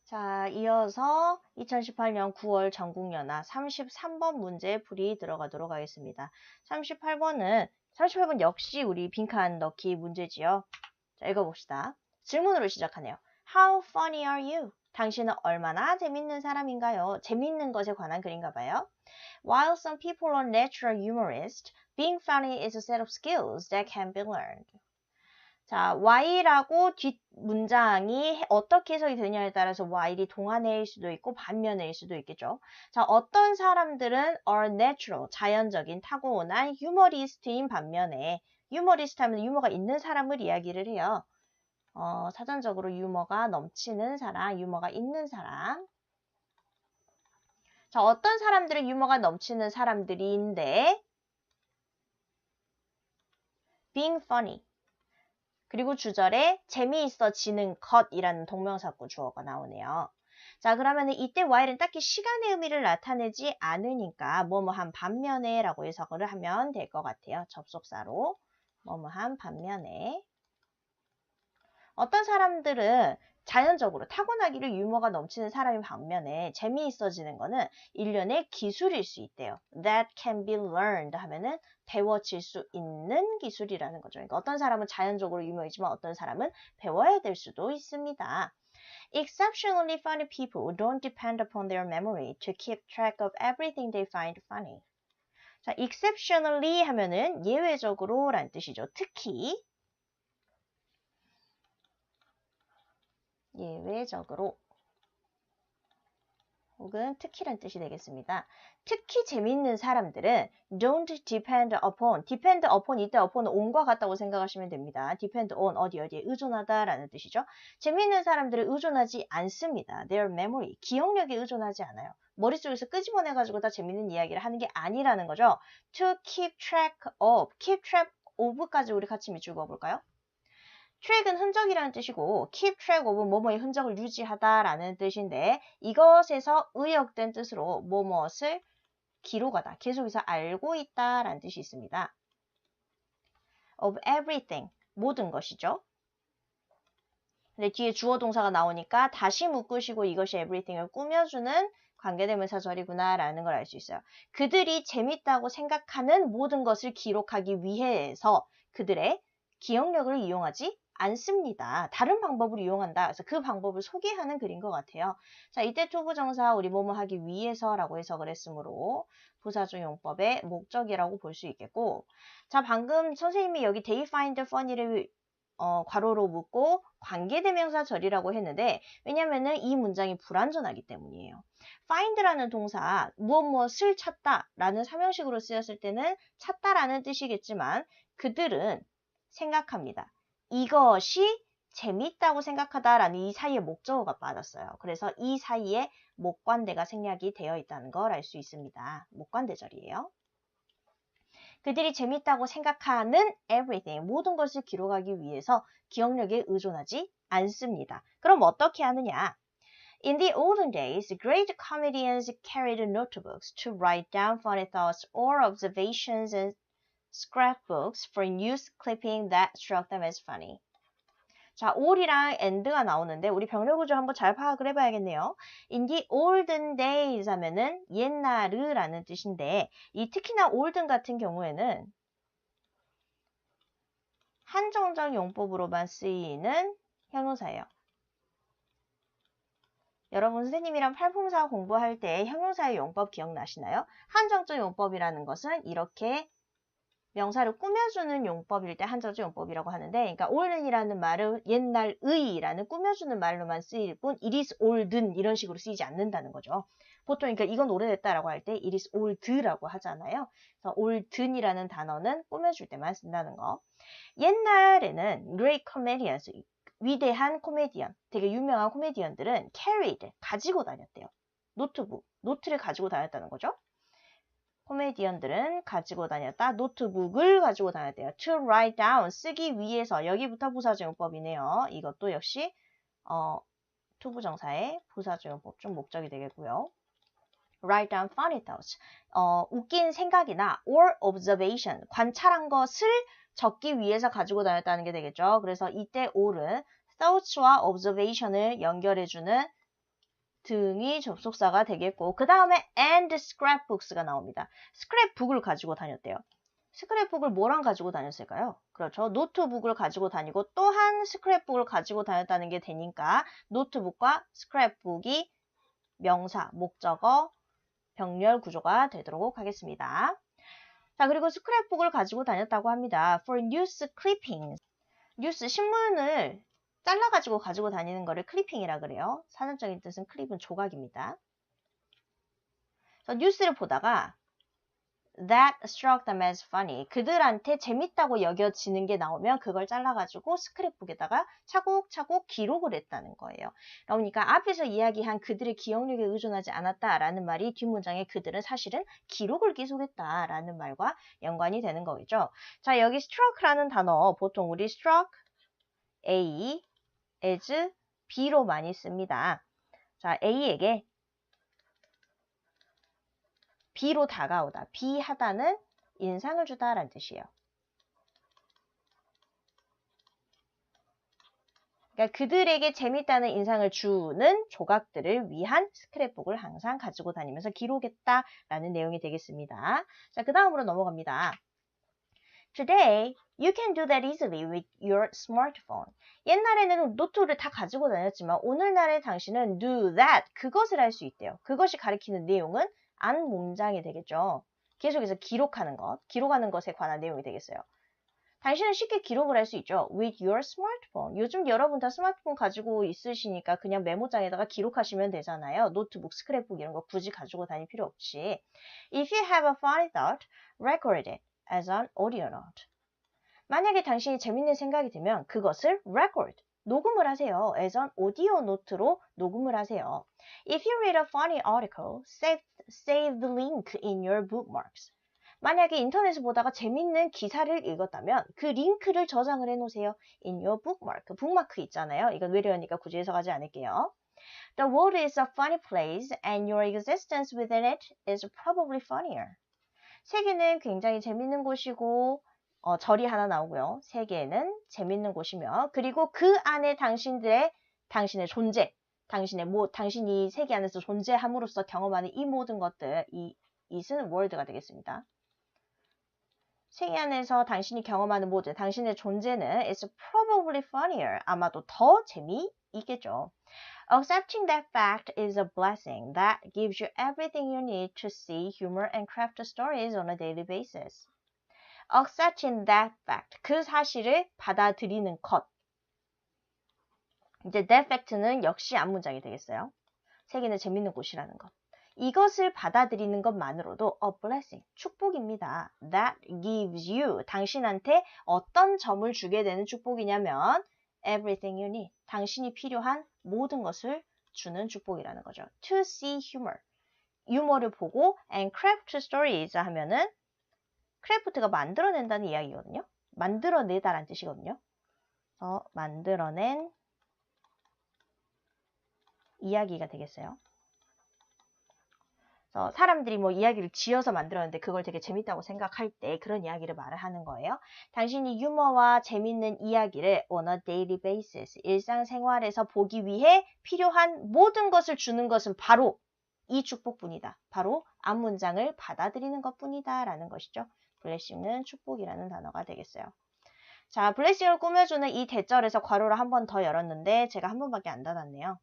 자, 이어서 2018년 9월 전국연화 33번 문제 풀이 들어가도록 하겠습니다. 38번 역시 우리 빈칸 넣기 문제지요. 자, 읽어봅시다. 질문으로 시작하네요. How funny are you? 당신은 얼마나 재밌는 사람인가요? 재밌는 것에 관한 글인가 봐요. While some people are natural humorists, being funny is a set of skills that can be learned. 자, while하고 뒷 문장이 어떻게 해석이 되냐에 따라서 while이 동안해일 수도 있고 반면해일 수도 있겠죠. 자, 어떤 사람들은 are natural, 자연적인 타고난 휴머리스트인 반면에 휴머리스트 하면 유머가 있는 사람을 이야기를 해요. 사전적으로 유머가 넘치는 사람, 유머가 있는 사람. 자, 어떤 사람들은 유머가 넘치는 사람들인데 being funny. 그리고 주절에 재미있어지는 것이라는 동명사구 주어가 나오네요. 자, 그러면 이때 while은 딱히 시간의 의미를 나타내지 않으니까 뭐뭐한 반면에 라고 해석을 하면 될 것 같아요. 접속사로 뭐뭐한 반면에. 어떤 사람들은 자연적으로 타고나기를 유머가 넘치는 사람인 반면에 재미있어지는 거는 일련의 기술일 수 있대요. That can be learned 하면은 배워질 수 있는 기술이라는 거죠. 그러니까 어떤 사람은 자연적으로 유머이지만 어떤 사람은 배워야 될 수도 있습니다. Exceptionally funny people don't depend upon their memory to keep track of everything they find funny. 자, exceptionally 하면은 예외적으로 라는 뜻이죠. 특히 예외적으로 혹은 특히란 뜻이 되겠습니다. 특히 재미있는 사람들은 don't depend upon, depend upon 이때 upon은 on과 같다고 생각하시면 됩니다. depend on 어디에 의존하다라는 뜻이죠. 재미있는 사람들은 의존하지 않습니다. their memory, 기억력에 의존하지 않아요. 머릿속에서 끄집어내가지고 다 재미있는 이야기를 하는 게 아니라는 거죠. to keep track of까지 우리 같이 밑줄 그어볼까요? track은 흔적이라는 뜻이고 keep track of 뭐뭐의 흔적을 유지하다라는 뜻인데 이것에서 의역된 뜻으로 뭐뭇을 기록하다, 계속해서 알고 있다라는 뜻이 있습니다. of everything, 모든 것이죠. 근데 뒤에 주어 동사가 나오니까 다시 묶으시고 이것이 everything을 꾸며주는 관계대명사 절이구나라는 걸 알 수 있어요. 그들이 재밌다고 생각하는 모든 것을 기록하기 위해서 그들의 기억력을 이용하지 않습니다. 다른 방법을 이용한다. 그래서 그 방법을 소개하는 글인 것 같아요. 자, 이때 투부정사 우리 뭐뭐 하기 위해서라고 해석을 했으므로 부사적 용법의 목적이라고 볼 수 있겠고, 자, 방금 선생님이 여기 they find funny를 괄호로 묶고 관계대명사 절이라고 했는데 왜냐면은 이 문장이 불완전하기 때문이에요. find라는 동사 무엇을 찾다라는 삼형식으로 쓰였을 때는 찾다라는 뜻이겠지만 그들은 생각합니다. 이것이 재밌다고 생각하다라는 이 사이에 목적어가 빠졌어요. 그래서 이 사이에 목관대가 생략이 되어 있다는 걸 알 수 있습니다. 목관대절이에요. 그들이 재밌다고 생각하는 everything, 모든 것을 기록하기 위해서 기억력에 의존하지 않습니다. 그럼 어떻게 하느냐? In the olden days, great comedians carried notebooks to write down funny thoughts or observations and scrapbooks for news clipping that struck them as funny. 자, all이랑 and가 나오는데 우리 병렬 구조 한번 잘 파악을 해봐야겠네요. In the olden days 하면은 옛날이라는 뜻인데 이 특히나 olden 같은 경우에는 한정적 용법으로만 쓰이는 형용사예요. 여러분 선생님이랑 팔품사 공부할 때 형용사의 용법 기억나시나요? 한정적 용법이라는 것은 이렇게 명사를 꾸며주는 용법일 때 한정적 용법이라고 하는데, 그러니까 olden이라는 말은 옛날의라는 꾸며주는 말로만 쓰일 뿐 it is olden 이런 식으로 쓰이지 않는다는 거죠. 보통 그러니까 이건 오래됐다라고 할 때 it is old라고 하잖아요. 그래서 olden이라는 단어는 꾸며줄 때만 쓴다는 거. 옛날에는 great comedians, 위대한 코미디언, 되게 유명한 코미디언들은 carried, 가지고 다녔대요. 노트북, 노트를 가지고 다녔다는 거죠. 코미디언들은 가지고 다녔다. 노트북을 가지고 다녔대요. To write down, 쓰기 위해서. 여기부터 부사적용법이네요. 이것도 역시 투부정사의 부사적용법 중 목적이 되겠고요. Write down funny thoughts. 웃긴 생각이나 or observation, 관찰한 것을 적기 위해서 가지고 다녔다는 게 되겠죠. 그래서 이때 or은 thoughts와 observation을 연결해주는 등이 접속사가 되겠고 그 다음에 and scrapbooks가 나옵니다. 스크랩북을 가지고 다녔대요. 스크랩북을 뭐랑 가지고 다녔을까요? 그렇죠. 노트북을 가지고 다니고 또한 스크랩북을 가지고 다녔다는 게 되니까 노트북과 스크랩북이 명사, 목적어, 병렬 구조가 되도록 하겠습니다. 자, 그리고 스크랩북을 가지고 다녔다고 합니다. For news clippings. 뉴스, 신문을 잘라가지고 가지고 다니는 거를 클리핑이라 그래요. 사전적인 뜻은 클립은 조각입니다. 그래서 뉴스를 보다가 that struck them as funny. 그들한테 재밌다고 여겨지는 게 나오면 그걸 잘라가지고 스크랩북에다가 차곡차곡 기록을 했다는 거예요. 그러니까 앞에서 이야기한 그들의 기억력에 의존하지 않았다라는 말이 뒷문장에 그들은 사실은 기록을 기록했다라는 말과 연관이 되는 거겠죠. 자, 여기 struck라는 단어 보통 우리 struck A as B로 많이 씁니다. 자, A에게 B로 다가오다, B하다는 인상을 주다라는 뜻이에요. 그러니까 그들에게 재밌다는 인상을 주는 조각들을 위한 스크랩북을 항상 가지고 다니면서 기록했다라는 내용이 되겠습니다. 자, 그 다음으로 넘어갑니다. Today, you can do that easily with your smartphone. 옛날에는 노트를 다 가지고 다녔지만 오늘날의 당신은 do that, 그것을 할 수 있대요. 그것이 가리키는 내용은 안 문장이 되겠죠. 계속해서 기록하는 것, 기록하는 것에 관한 내용이 되겠어요. 당신은 쉽게 기록을 할 수 있죠. With your smartphone. 요즘 여러분 다 스마트폰 가지고 있으시니까 그냥 메모장에다가 기록하시면 되잖아요. 노트북, 스크랩북 이런 거 굳이 가지고 다닐 필요 없이. If you have a funny thought, record it as an audio note. 만약에 당신이 재밌는 생각이 들면 그것을 record, 녹음을 하세요. as an audio note로 녹음을 하세요. If you read a funny article, save the link in your bookmarks. 만약에 인터넷을 보다가 재밌는 기사를 읽었다면 그 링크를 저장을 해놓으세요. in your bookmark. 북마크 있잖아요. 이건 외래어니까 굳이 해석하지 않을게요. The world is a funny place and your existence within it is probably funnier. 세계는 굉장히 재밌는 곳이고 절이 하나 나오고요. 세계는 재밌는 곳이며 그리고 그 안에 당신의 존재, 당신이 세계 안에서 존재함으로써 경험하는 이 모든 것들, it은 word가 되겠습니다. 세계 안에서 당신이 경험하는 모든 당신의 존재는 is probably funnier. 아마도 더 재미있겠죠. Accepting that fact is a blessing that gives you everything you need to see, humor, and craft stories on a daily basis. Accepting that fact, 그 사실을 받아들이는 것. 이제 that fact는 역시 앞문장이 되겠어요. 세계는 재밌는 곳이라는 것. 이것을 받아들이는 것만으로도 a blessing, 축복입니다. That gives you, 당신한테 어떤 점을 주게 되는 축복이냐면 everything you need, 당신이 필요한 모든 것을 주는 축복이라는 거죠. To see humor, 유머를 보고 and craft stories 하면은 크래프트가 만들어낸다는 이야기거든요. 만들어내다라는 뜻이거든요. 만들어낸 이야기가 되겠어요. 사람들이 뭐 이야기를 지어서 만들었는데 그걸 되게 재밌다고 생각할 때 그런 이야기를 말을 하는 거예요. 당신이 유머와 재밌는 이야기를 on a daily basis, 일상생활에서 보기 위해 필요한 모든 것을 주는 것은 바로 이 축복뿐이다. 바로 앞문장을 받아들이는 것뿐이다 라는 것이죠. 블레싱은 축복이라는 단어가 되겠어요. 자, 블레싱을 꾸며주는 이 대절에서 괄호를 한 번 더 열었는데 제가 한 번밖에 안 닫았네요.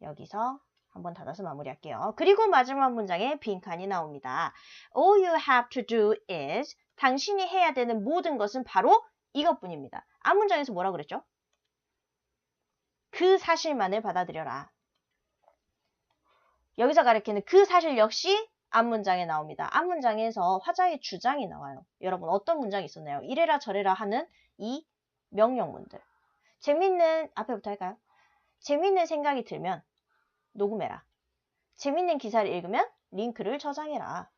여기서 한번 닫아서 마무리할게요. 그리고 마지막 문장에 빈칸이 나옵니다. All you have to do is, 당신이 해야 되는 모든 것은 바로 이것뿐입니다. 앞문장에서 뭐라 그랬죠? 그 사실만을 받아들여라. 여기서 가리키는 그 사실 역시 앞문장에 나옵니다. 앞문장에서 화자의 주장이 나와요. 여러분 어떤 문장이 있었나요? 이래라 저래라 하는 이 명령문들. 앞에부터 할까요? 재밌는 생각이 들면 녹음해라. 재밌는 기사를 읽으면 링크를 저장해라.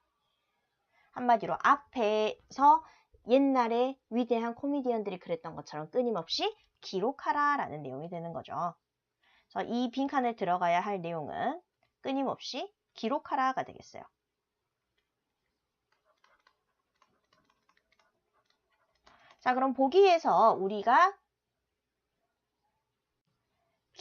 한마디로 앞에서 옛날에 위대한 코미디언들이 그랬던 것처럼 끊임없이 기록하라 라는 내용이 되는 거죠. 그래서 이 빈칸에 들어가야 할 내용은 끊임없이 기록하라가 되겠어요. 자, 그럼 보기에서 우리가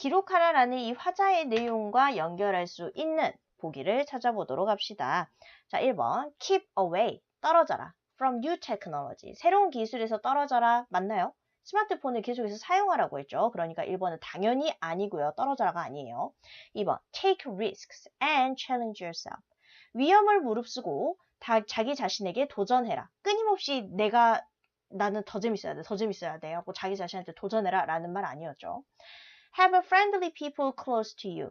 기록하라라는 이 화자의 내용과 연결할 수 있는 보기를 찾아보도록 합시다. 자, 1번 keep away, 떨어져라. from new technology, 새로운 기술에서 떨어져라. 맞나요? 스마트폰을 계속해서 사용하라고 했죠. 그러니까 1번은 당연히 아니고요. 떨어져라가 아니에요. 2번 take risks and challenge yourself, 위험을 무릅쓰고 자기 자신에게 도전해라. 끊임없이 나는 더 재밌어야 돼, 더 재밌어야 돼 하고 자기 자신한테 도전해라 라는 말 아니었죠. Have a friendly people close to you,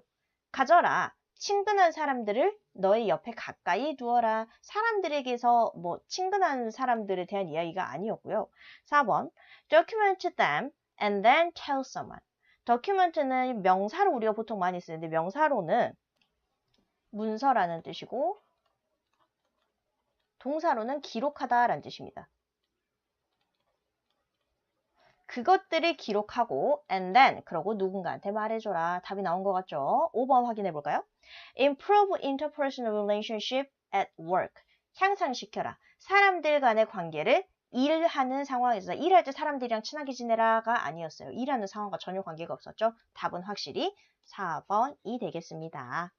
가져라. 친근한 사람들을 너의 옆에 가까이 두어라. 사람들에게서 뭐 친근한 사람들에 대한 이야기가 아니었고요. 4번 document them and then tell someone. document는 명사로 우리가 보통 많이 쓰는데 명사로는 문서라는 뜻이고 동사로는 기록하다라는 뜻입니다. 그것들을 기록하고 and then, 그러고 누군가한테 말해줘라. 답이 나온 것 같죠? 5번 확인해 볼까요? Improve interpersonal relationship at work. 향상시켜라. 사람들 간의 관계를 일하는 상황에서, 일할 때 사람들이랑 친하게 지내라가 아니었어요. 일하는 상황과 전혀 관계가 없었죠. 답은 확실히 4번이 되겠습니다.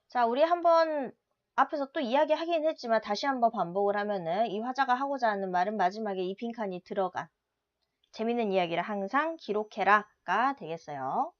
자, 우리 한번 앞에서 또 이야기하긴 했지만 다시 한번 반복을 하면은 이 화자가 하고자 하는 말은 마지막에 이 빈칸이 들어간 재밌는 이야기를 항상 기록해라가 되겠어요.